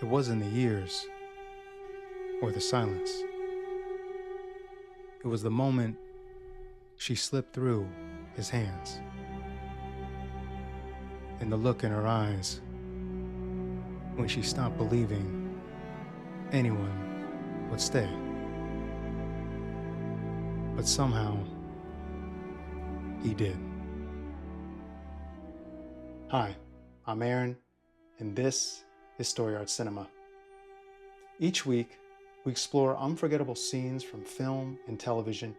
It wasn't the years or the silence. It was the moment she slipped through his hands, and the look in her eyes when she stopped believing anyone would stay. But somehow, he did. Hi, I'm Aaron, and this is StoryArt Cinema. Each week, we explore unforgettable scenes from film and television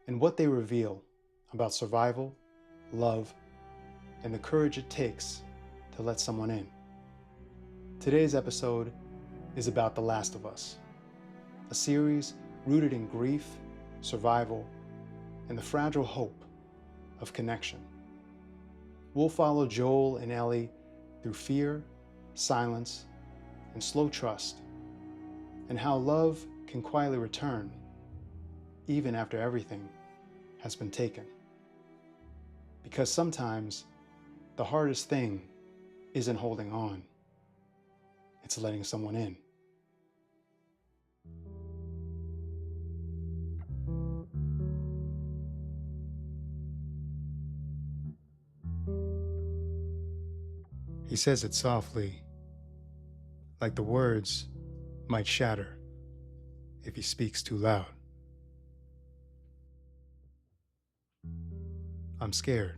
and what they reveal about survival, love, and the courage it takes to let someone in. Today's episode is about The Last of Us, a series rooted in grief, survival, and the fragile hope of connection. We'll follow Joel and Ellie through fear, silence, and slow trust, and how love can quietly return even after everything has been taken. Because sometimes the hardest thing isn't holding on, it's letting someone in. He says it softly, like the words might shatter if he speaks too loud. I'm scared.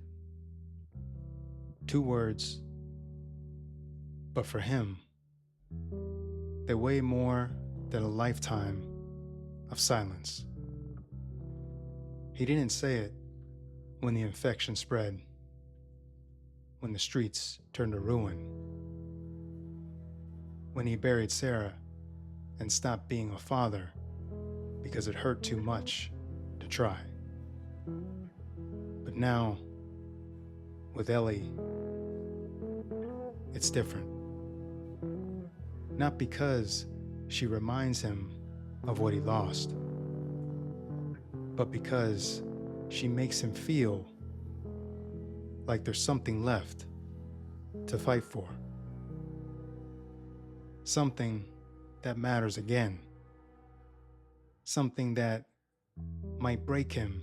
2 words, but for him, they weigh more than a lifetime of silence. He didn't say it when the infection spread, when the streets turned to ruin, when he buried Sarah and stopped being a father because it hurt too much to try. But now, with Ellie, it's different. Not because she reminds him of what he lost, but because she makes him feel like there's something left to fight for. Something that matters again. Something that might break him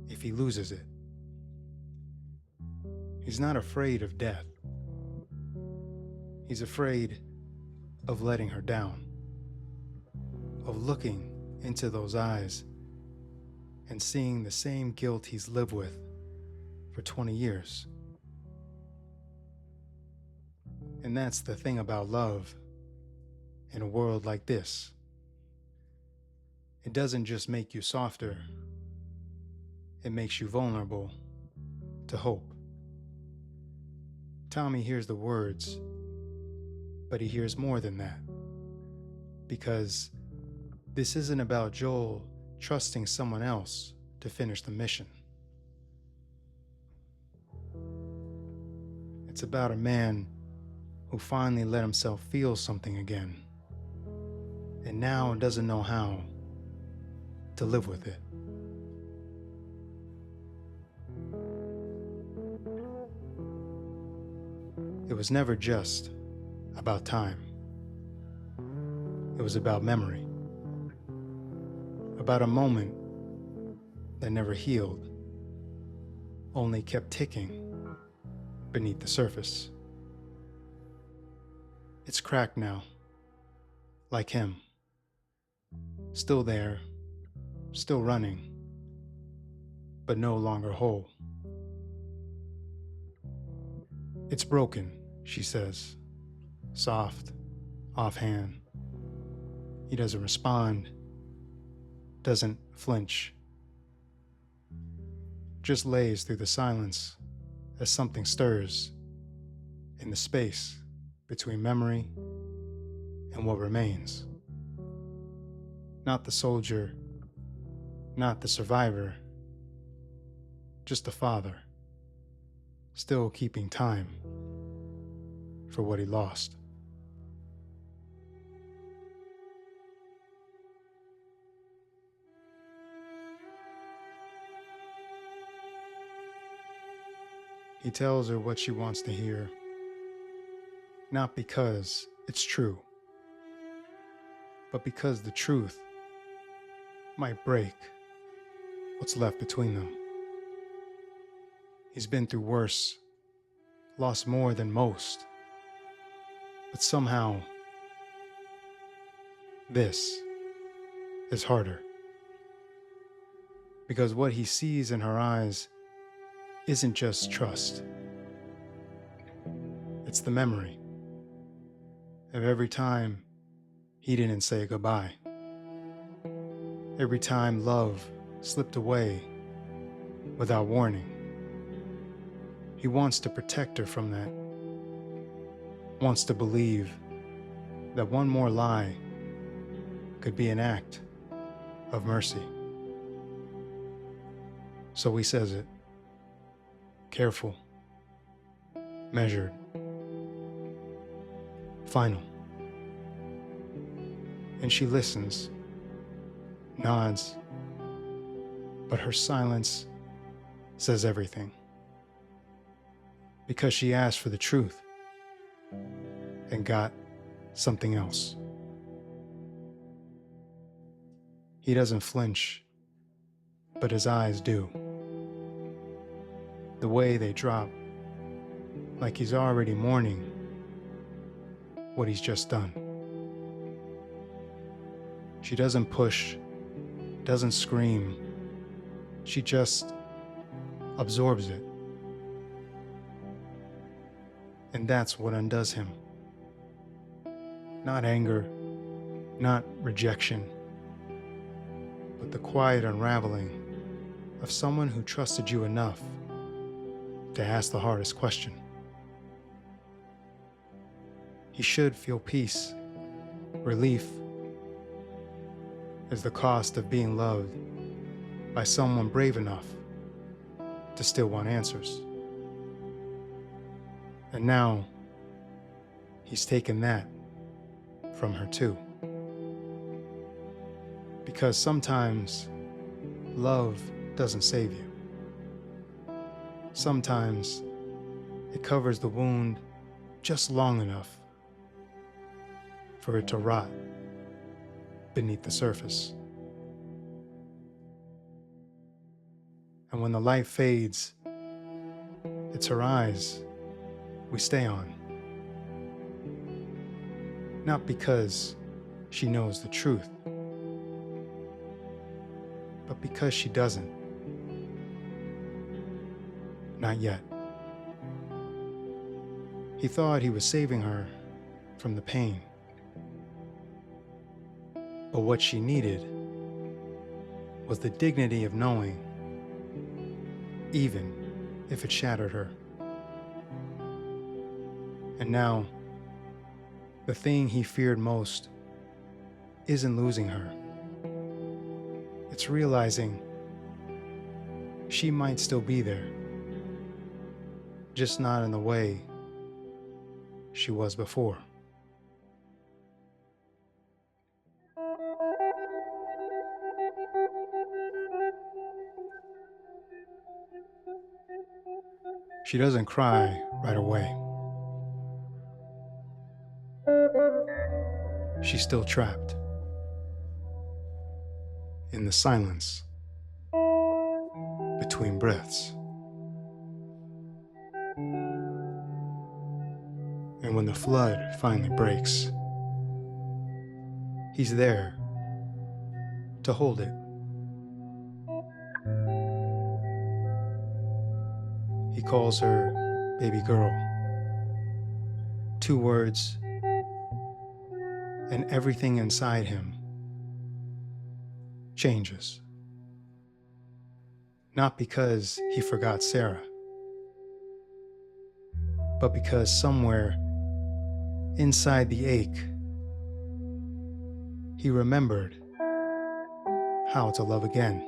if he loses it. He's not afraid of death. He's afraid of letting her down, of looking into those eyes and seeing the same guilt he's lived with for 20 years. And that's the thing about love in a world like this. It doesn't just make you softer, it makes you vulnerable to hope. Tommy hears the words, but he hears more than that. Because this isn't about Joel trusting someone else to finish the mission. It's about a man who finally let himself feel something again, and now doesn't know how to live with it. It was never just about time. It was about memory. About a moment that never healed, only kept ticking beneath the surface. It's cracked now, like him. Still there, still running, but no longer whole. It's broken, she says, soft, offhand. He doesn't respond, doesn't flinch, just lays through the silence as something stirs in the space between memory and what remains. Not the soldier, not the survivor, just the father, still keeping time for what he lost. He tells her what she wants to hear. not because it's true, but because the truth might break what's left between them. He's been through worse, lost more than most, but somehow this is harder. Because what he sees in her eyes isn't just trust. It's the memory of every time he didn't say goodbye. Every time love slipped away without warning. He wants to protect her from that. Wants to believe that one more lie could be an act of mercy. So he says it, careful, measured, final. And she listens, nods, but her silence says everything. Because she asked for the truth and got something else. He doesn't flinch, but his eyes do. The way they drop, like he's already mourning what he's just done. She doesn't push, doesn't scream. She just absorbs it. And that's what undoes him. Not anger, not rejection, but the quiet unraveling of someone who trusted you enough to ask the hardest question. He should feel peace, relief, as the cost of being loved by someone brave enough to still want answers. And now, he's taken that from her too. Because sometimes love doesn't save you. Sometimes it covers the wound just long enough for it to rot beneath the surface. And when the light fades, it's her eyes we stay on. Not because she knows the truth, but because she doesn't. Not yet. He thought he was saving her from the pain. But what she needed was the dignity of knowing, even if it shattered her. And now, the thing he feared most isn't losing her. It's realizing she might still be there, just not in the way she was before. She doesn't cry right away. She's still trapped in the silence between breaths. And when the flood finally breaks, he's there to hold it. He calls her baby girl. 2 words, and everything inside him changes. Not because he forgot Sarah, but because somewhere inside the ache, he remembered how to love again.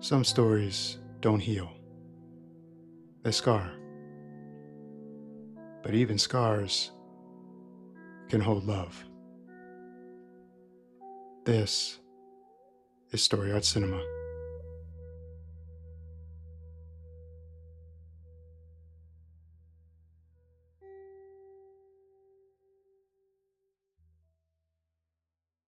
Some stories don't heal. They scar. But even scars can hold love. This is StoryArt Cinema.